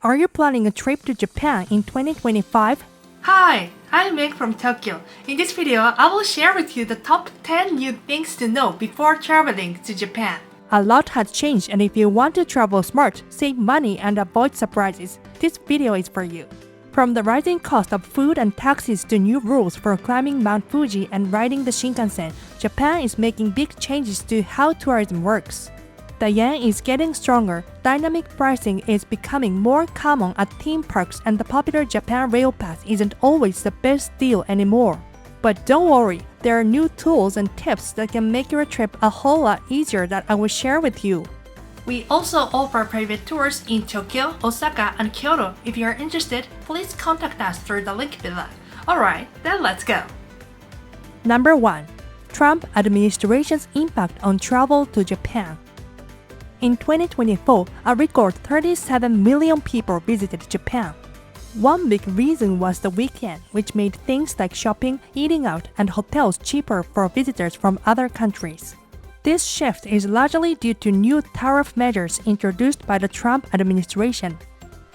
Are you planning a trip to Japan in 2025? Hi, I'm Meg from Tokyo. In this video, I will share with you the top 10 new things to know before traveling to Japan. A lot has changed, and if you want to travel smart, save money, and avoid surprises, this video is for you. From the rising cost of food and taxis to new rules for climbing Mount Fuji and riding the Shinkansen, Japan is making big changes to how tourism works. The yen is getting stronger, dynamic pricing is becoming more common at theme parks, and the popular Japan Rail Pass isn't always the best deal anymore. But don't worry, there are new tools and tips that can make your trip a whole lot easier that I will share with you. We also offer private tours in Tokyo, Osaka, and Kyoto. If you are interested, please contact us through the link below. Alright, then let's go. Number 1. Trump administration's impact on travel to Japan. In 2024, a record 37 million people visited Japan. One big reason was the weekend, which made things like shopping, eating out, and hotels cheaper for visitors from other countries. This shift is largely due to new tariff measures introduced by the Trump administration.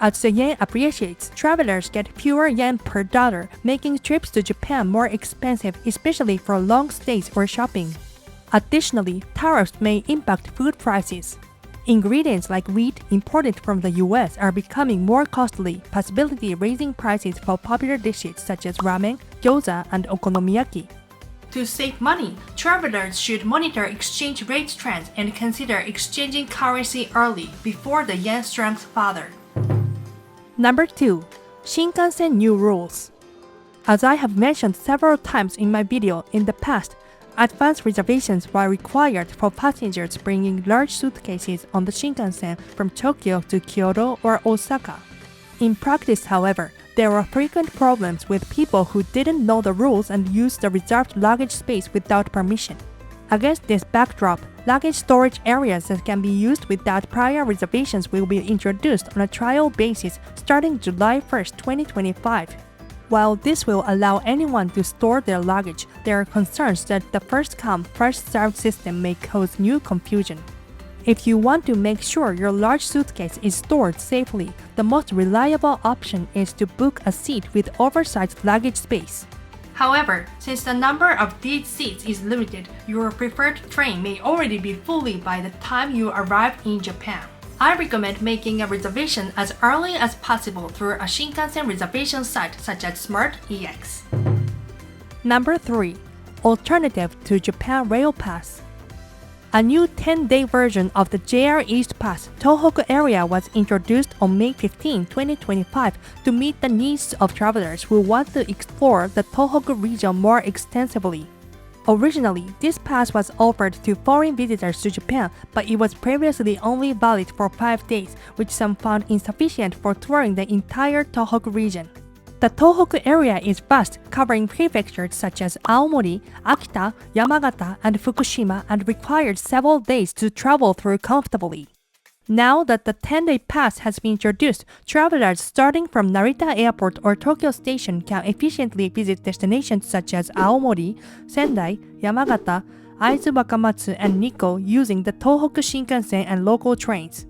As the yen appreciates, travelers get fewer yen per dollar, making trips to Japan more expensive, especially for long stays or shopping. Additionally, tariffs may impact food prices. Ingredients like wheat imported from the US are becoming more costly, possibly raising prices for popular dishes such as ramen, gyoza, and okonomiyaki. To save money, travelers should monitor exchange rate trends and consider exchanging currency early before the yen strengthens further. Number 2. Shinkansen New Rules. As I have mentioned several times in my video in the past, advance reservations were required for passengers bringing large suitcases on the Shinkansen from Tokyo to Kyoto or Osaka. In practice, however, there were frequent problems with people who didn't know the rules and used the reserved luggage space without permission. Against this backdrop, luggage storage areas that can be used without prior reservations will be introduced on a trial basis starting July 1, 2025. While this will allow anyone to store their luggage, there are concerns that the first-come, first-served system may cause new confusion. If you want to make sure your large suitcase is stored safely, the most reliable option is to book a seat with oversized luggage space. However, since the number of these seats is limited, your preferred train may already be full by the time you arrive in Japan. I recommend making a reservation as early as possible through a Shinkansen reservation site such as Smart EX. Number 3. Alternative to Japan Rail Pass. A new 10-day version of the JR East Pass Tohoku area was introduced on May 15, 2025 to meet the needs of travelers who want to explore the Tohoku region more extensively. Originally, this pass was offered to foreign visitors to Japan, but it was previously only valid for 5 days, which some found insufficient for touring the entire Tohoku region. The Tohoku area is vast, covering prefectures such as Aomori, Akita, Yamagata, and Fukushima, and required several days to travel through comfortably. Now that the 10-day pass has been introduced, travelers starting from Narita Airport or Tokyo Station can efficiently visit destinations such as Aomori, Sendai, Yamagata, Aizu Wakamatsu, and Nikko using the Tohoku Shinkansen and local trains.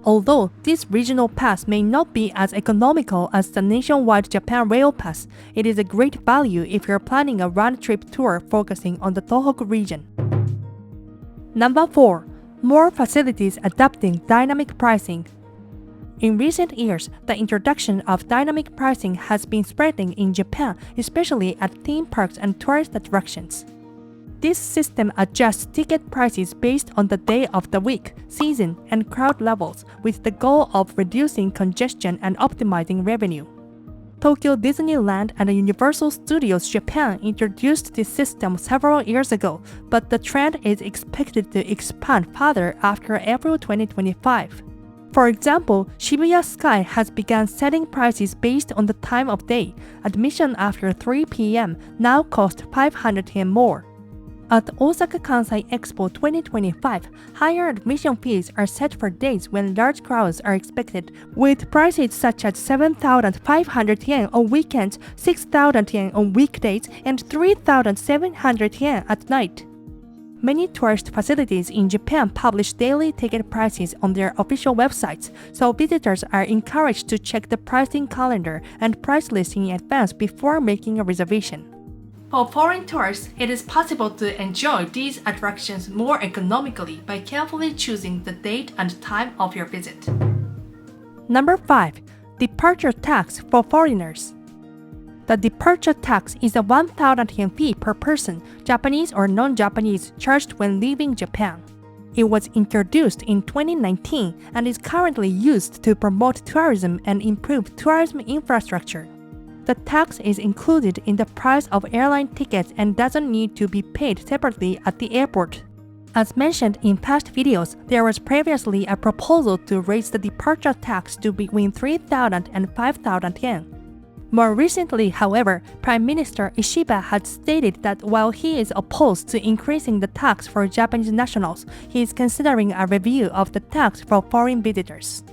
Although this regional pass may not be as economical as the nationwide Japan Rail Pass, it is a great value if you're planning a round-trip tour focusing on the Tohoku region. Number 4. More facilities adopting dynamic pricing. In recent years, the introduction of dynamic pricing has been spreading in Japan, especially at theme parks and tourist attractions. This system adjusts ticket prices based on the day of the week, season, and crowd levels, with the goal of reducing congestion and optimizing revenue. Tokyo Disneyland and Universal Studios Japan introduced this system several years ago, but the trend is expected to expand further after April 2025. For example, Shibuya Sky has begun setting prices based on the time of day. Admission after 3 p.m. now costs 500 yen more. At Osaka Kansai Expo 2025, higher admission fees are set for days when large crowds are expected, with prices such as 7,500 yen on weekends, 6,000 yen on weekdays, and 3,700 yen at night. Many tourist facilities in Japan publish daily ticket prices on their official websites, so visitors are encouraged to check the pricing calendar and price list in advance before making a reservation. For foreign tourists, it is possible to enjoy these attractions more economically by carefully choosing the date and time of your visit. Number 5. Departure tax for foreigners. The departure tax is a 1,000 yen fee per person, Japanese or non-Japanese, charged when leaving Japan. It was introduced in 2019 and is currently used to promote tourism and improve tourism infrastructure. The tax is included in the price of airline tickets and doesn't need to be paid separately at the airport. As mentioned in past videos, there was previously a proposal to raise the departure tax to between 3,000 and 5,000 yen. More recently, however, Prime Minister Ishiba had stated that while he is opposed to increasing the tax for Japanese nationals, he is considering a review of the tax for foreign visitors.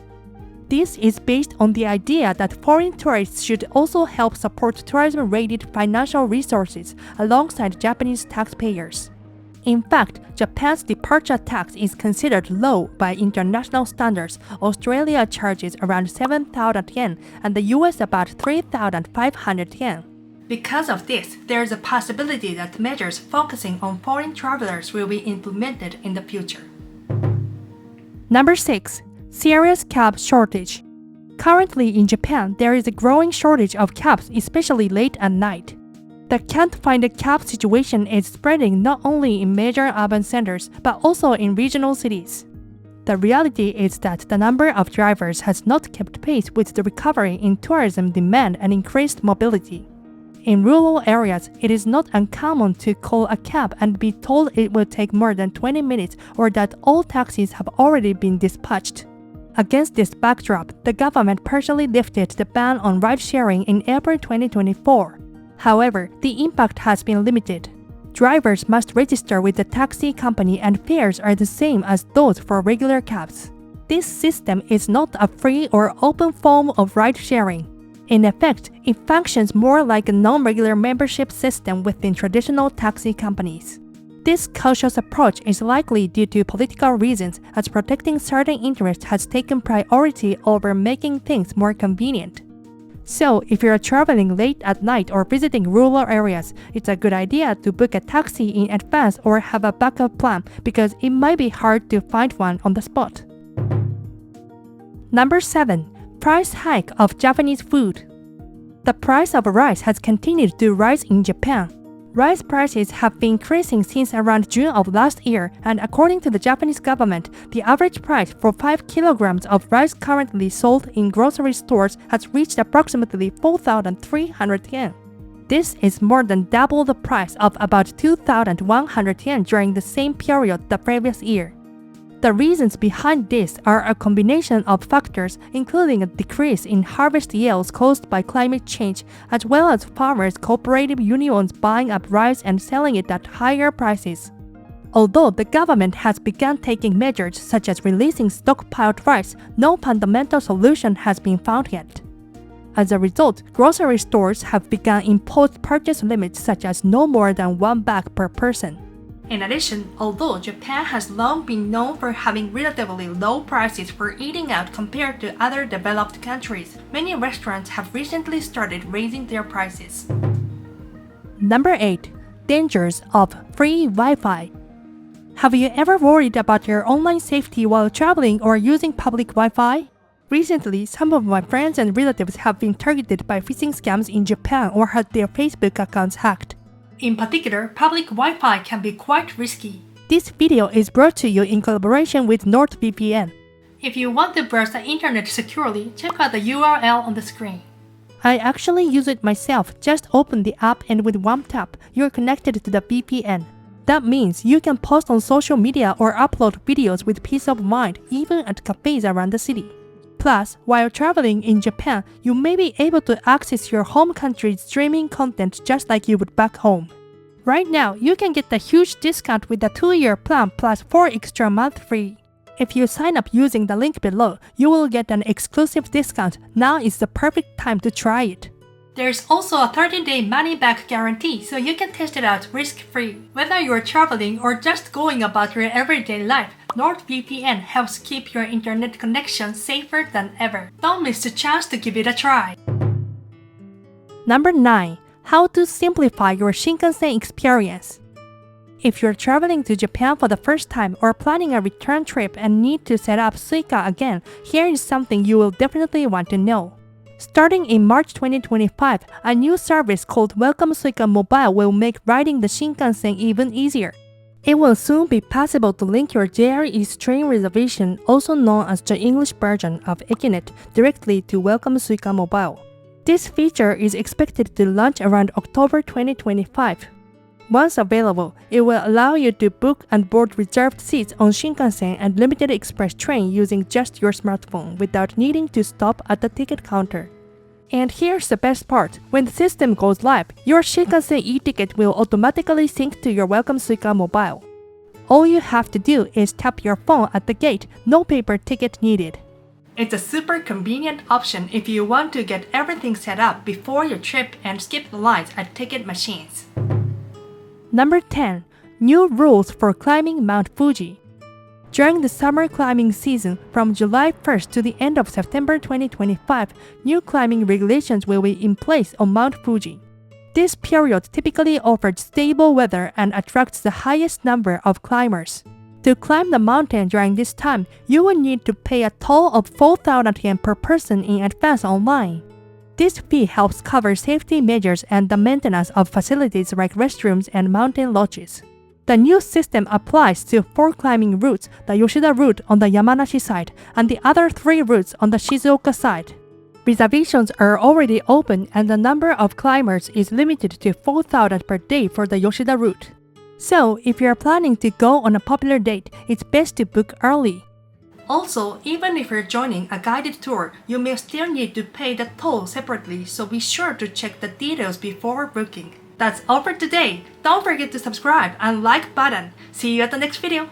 This is based on the idea that foreign tourists should also help support tourism-related financial resources alongside Japanese taxpayers. In fact, Japan's departure tax is considered low by international standards. Australia charges around 7,000 yen and the US about 3,500 yen. Because of this, there is a possibility that measures focusing on foreign travelers will be implemented in the future. Number 6. Serious cab shortage. Currently in Japan, there is a growing shortage of cabs, especially late at night. The can't find a cab situation is spreading not only in major urban centers, but also in regional cities. The reality is that the number of drivers has not kept pace with the recovery in tourism demand and increased mobility. In rural areas, it is not uncommon to call a cab and be told it will take more than 20 minutes or that all taxis have already been dispatched. Against this backdrop, the government partially lifted the ban on ride-sharing in April 2024. However, the impact has been limited. Drivers must register with the taxi company and fares are the same as those for regular cabs. This system is not a free or open form of ride-sharing. In effect, it functions more like a non-regular membership system within traditional taxi companies. This cautious approach is likely due to political reasons, as protecting certain interests has taken priority over making things more convenient. So, if you're traveling late at night or visiting rural areas, it's a good idea to book a taxi in advance or have a backup plan because it might be hard to find one on the spot. Number 7. Price hike of Japanese food. The price of rice has continued to rise in Japan. Rice prices have been increasing since around June of last year, and according to the Japanese government, the average price for 5 kilograms of rice currently sold in grocery stores has reached approximately 4,300 yen. This is more than double the price of about 2,100 yen during the same period the previous year. The reasons behind this are a combination of factors, including a decrease in harvest yields caused by climate change, as well as farmers' cooperative unions buying up rice and selling it at higher prices. Although the government has begun taking measures such as releasing stockpiled rice, no fundamental solution has been found yet. As a result, grocery stores have begun imposed purchase limits such as no more than 1 bag per person. In addition, although Japan has long been known for having relatively low prices for eating out compared to other developed countries, many restaurants have recently started raising their prices. Number 8. Dangers of free Wi-Fi. Have you ever worried about your online safety while traveling or using public Wi-Fi? Recently, some of my friends and relatives have been targeted by phishing scams in Japan or had their Facebook accounts hacked. In particular, public Wi-Fi can be quite risky. This video is brought to you in collaboration with NordVPN. If you want to browse the internet securely, check out the URL on the screen. I actually use it myself. Just open the app and with one tap, you're connected to the VPN. That means you can post on social media or upload videos with peace of mind, even at cafes around the city. Plus, while traveling in Japan, you may be able to access your home country's streaming content just like you would back home. Right now, you can get a huge discount with a 2-year plan plus 4 extra months free. If you sign up using the link below, you will get an exclusive discount. Now is the perfect time to try it. There's also a 30-day money-back guarantee, so you can test it out risk-free. Whether you're traveling or just going about your everyday life, NordVPN helps keep your internet connection safer than ever. Don't miss the chance to give it a try. Number 9. How to simplify your Shinkansen experience. If you're traveling to Japan for the first time or planning a return trip and need to set up Suica again, here is something you will definitely want to know. Starting in March 2025, a new service called Welcome Suica Mobile will make riding the Shinkansen even easier. It will soon be possible to link your JR East train reservation, also known as the English version of Ekinet, directly to Welcome Suica Mobile. This feature is expected to launch around October 2025. Once available, it will allow you to book and board reserved seats on Shinkansen and limited express train using just your smartphone without needing to stop at the ticket counter. And here's the best part. When the system goes live, your Shinkansen e-ticket will automatically sync to your Welcome Suica Mobile. All you have to do is tap your phone at the gate, no paper ticket needed. It's a super convenient option if you want to get everything set up before your trip and skip the lines at ticket machines. Number 10. New rules for climbing Mount Fuji. During the summer climbing season, from July 1st to the end of September 2025, new climbing regulations will be in place on Mount Fuji. This period typically offers stable weather and attracts the highest number of climbers. To climb the mountain during this time, you will need to pay a toll of 4,000 yen per person in advance online. This fee helps cover safety measures and the maintenance of facilities like restrooms and mountain lodges. The new system applies to 4 climbing routes, the Yoshida route on the Yamanashi side, and the other 3 routes on the Shizuoka side. Reservations are already open and the number of climbers is limited to 4,000 per day for the Yoshida route. So, if you are planning to go on a popular date, it's best to book early. Also, even if you're joining a guided tour, you may still need to pay the toll separately, so be sure to check the details before booking. That's all for today. Don't forget to subscribe and like button. See you at the next video.